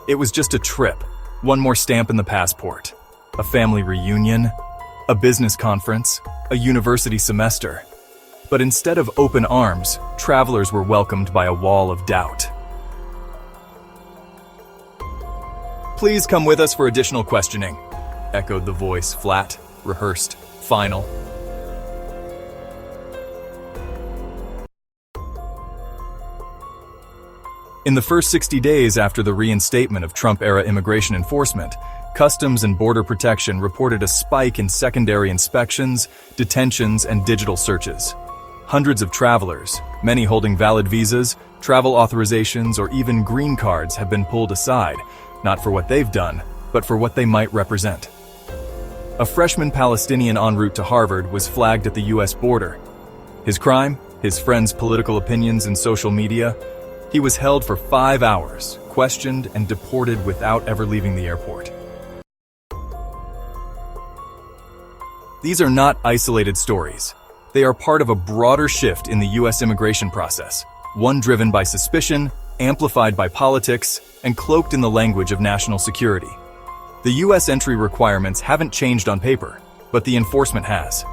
It was just a trip, one more stamp in the passport. A family reunion, a business conference, a university semester. But instead of open arms, travelers were welcomed by a wall of doubt. "Please come with us for additional questioning," echoed the voice, flat, rehearsed, final. In the first 60 days after the reinstatement of Trump-era immigration enforcement, Customs and Border Protection reported a spike in secondary inspections, detentions, and digital searches. Hundreds of travelers, many holding valid visas, travel authorizations, or even green cards have been pulled aside, not for what they've done, but for what they might represent. A freshman Palestinian en route to Harvard was flagged at the U.S. border. His crime? His friend's political opinions in social media? He was held for 5 hours, questioned, and deported without ever leaving the airport. These are not isolated stories. They are part of a broader shift in the U.S. immigration process, one driven by suspicion, amplified by politics, and cloaked in the language of national security. The U.S. entry requirements haven't changed on paper, but the enforcement has.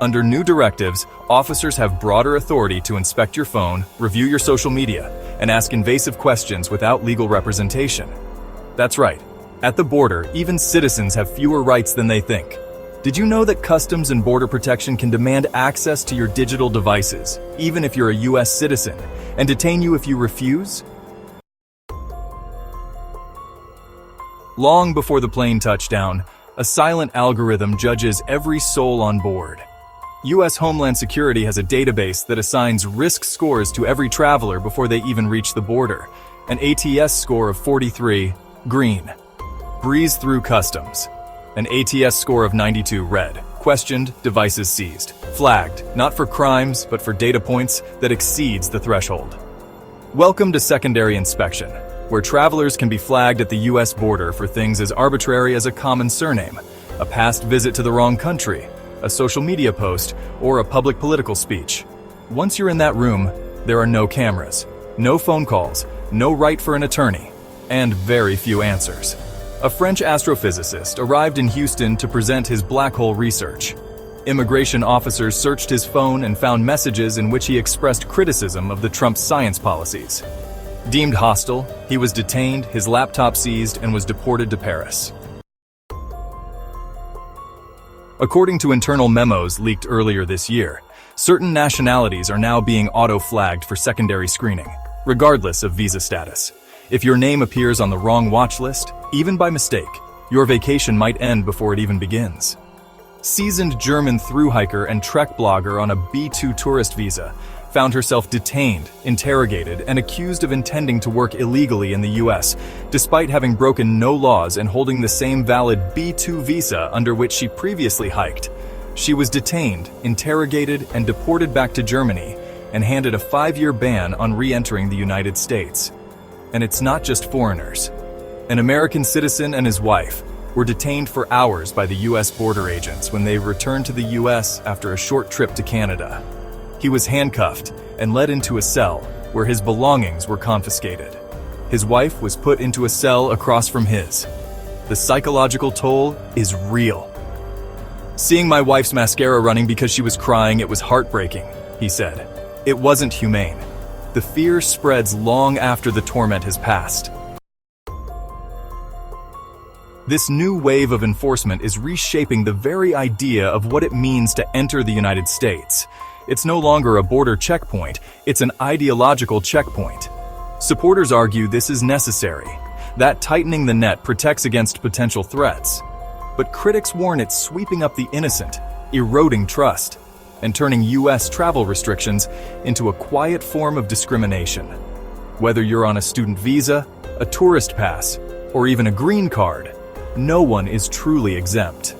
Under new directives, officers have broader authority to inspect your phone, review your social media, and ask invasive questions without legal representation. That's right. At the border, even citizens have fewer rights than they think. Did you know that Customs and Border Protection can demand access to your digital devices, even if you're a U.S. citizen, and detain you if you refuse? Long before the plane touched down, a silent algorithm judges every soul on board. U.S. Homeland Security has a database that assigns risk scores to every traveler before they even reach the border. An ATS score of 43, green. Breeze through customs. An ATS score of 92, red. Questioned, devices seized. Flagged, not for crimes, but for data points that exceeds the threshold. Welcome to secondary inspection, where travelers can be flagged at the U.S. border for things as arbitrary as a common surname, a past visit to the wrong country, a social media post, or a public political speech. Once you're in that room, there are no cameras, no phone calls, no right for an attorney, and very few answers. A French astrophysicist arrived in Houston to present his black hole research. Immigration officers searched his phone and found messages in which he expressed criticism of the Trump science policies. Deemed hostile, he was detained, his laptop seized, and was deported to Paris. According to internal memos leaked earlier this year, certain nationalities are now being auto-flagged for secondary screening, regardless of visa status. If your name appears on the wrong watch list, even by mistake, your vacation might end before it even begins. Seasoned German thru-hiker and trek blogger on a B2 tourist visa found herself detained, interrogated, and accused of intending to work illegally in the U.S., despite having broken no laws and holding the same valid B2 visa under which she previously hiked. She was detained, interrogated, and deported back to Germany, and handed a 5-year ban on re-entering the United States. And it's not just foreigners. An American citizen and his wife were detained for hours by the U.S. border agents when they returned to the U.S. after a short trip to Canada. He was handcuffed and led into a cell where his belongings were confiscated. His wife was put into a cell across from his. The psychological toll is real. "Seeing my wife's mascara running because she was crying, it was heartbreaking," he said. "It wasn't humane. The fear spreads long after the torment has passed." This new wave of enforcement is reshaping the very idea of what it means to enter the United States. It's no longer a border checkpoint, it's an ideological checkpoint. Supporters argue this is necessary, that tightening the net protects against potential threats. But critics warn it's sweeping up the innocent, eroding trust, and turning U.S. travel restrictions into a quiet form of discrimination. Whether you're on a student visa, a tourist pass, or even a green card, no one is truly exempt.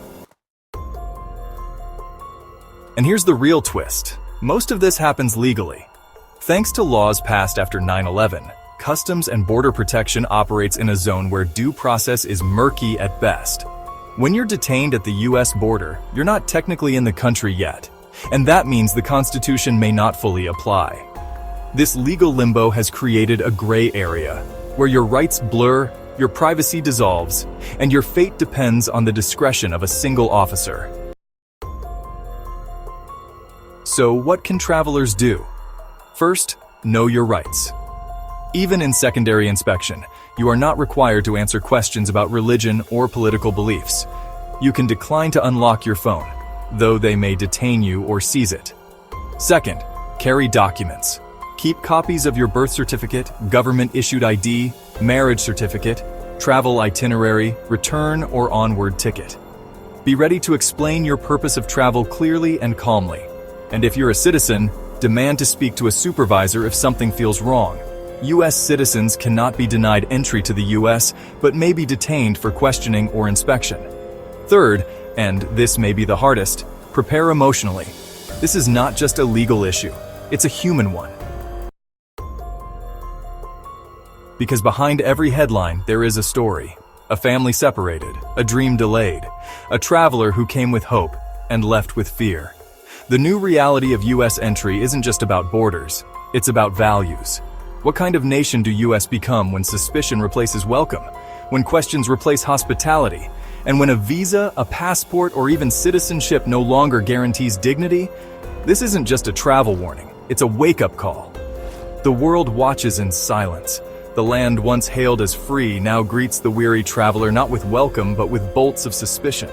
And here's the real twist. Most of this happens legally. Thanks to laws passed after 9/11, Customs and Border Protection operates in a zone where due process is murky at best. When you're detained at the U.S. border, you're not technically in the country yet, and that means the Constitution may not fully apply. This legal limbo has created a gray area, where your rights blur your privacy dissolves, and your fate depends on the discretion of a single officer. So what can travelers do? First, know your rights. Even in secondary inspection, you are not required to answer questions about religion or political beliefs. You can decline to unlock your phone, though they may detain you or seize it. Second, carry documents. Keep copies of your birth certificate, government-issued ID, marriage certificate, travel itinerary, return or onward ticket. Be ready to explain your purpose of travel clearly and calmly. And if you're a citizen, demand to speak to a supervisor if something feels wrong. U.S. citizens cannot be denied entry to the U.S., but may be detained for questioning or inspection. Third, and this may be the hardest, prepare emotionally. This is not just a legal issue, it's a human one. Because behind every headline, there is a story. A family separated, a dream delayed, a traveler who came with hope and left with fear. The new reality of U.S. entry isn't just about borders, it's about values. What kind of nation do U.S. become when suspicion replaces welcome, when questions replace hospitality, and when a visa, a passport, or even citizenship no longer guarantees dignity? This isn't just a travel warning, it's a wake-up call. The world watches in silence. The land once hailed as free now greets the weary traveler not with welcome but with bolts of suspicion.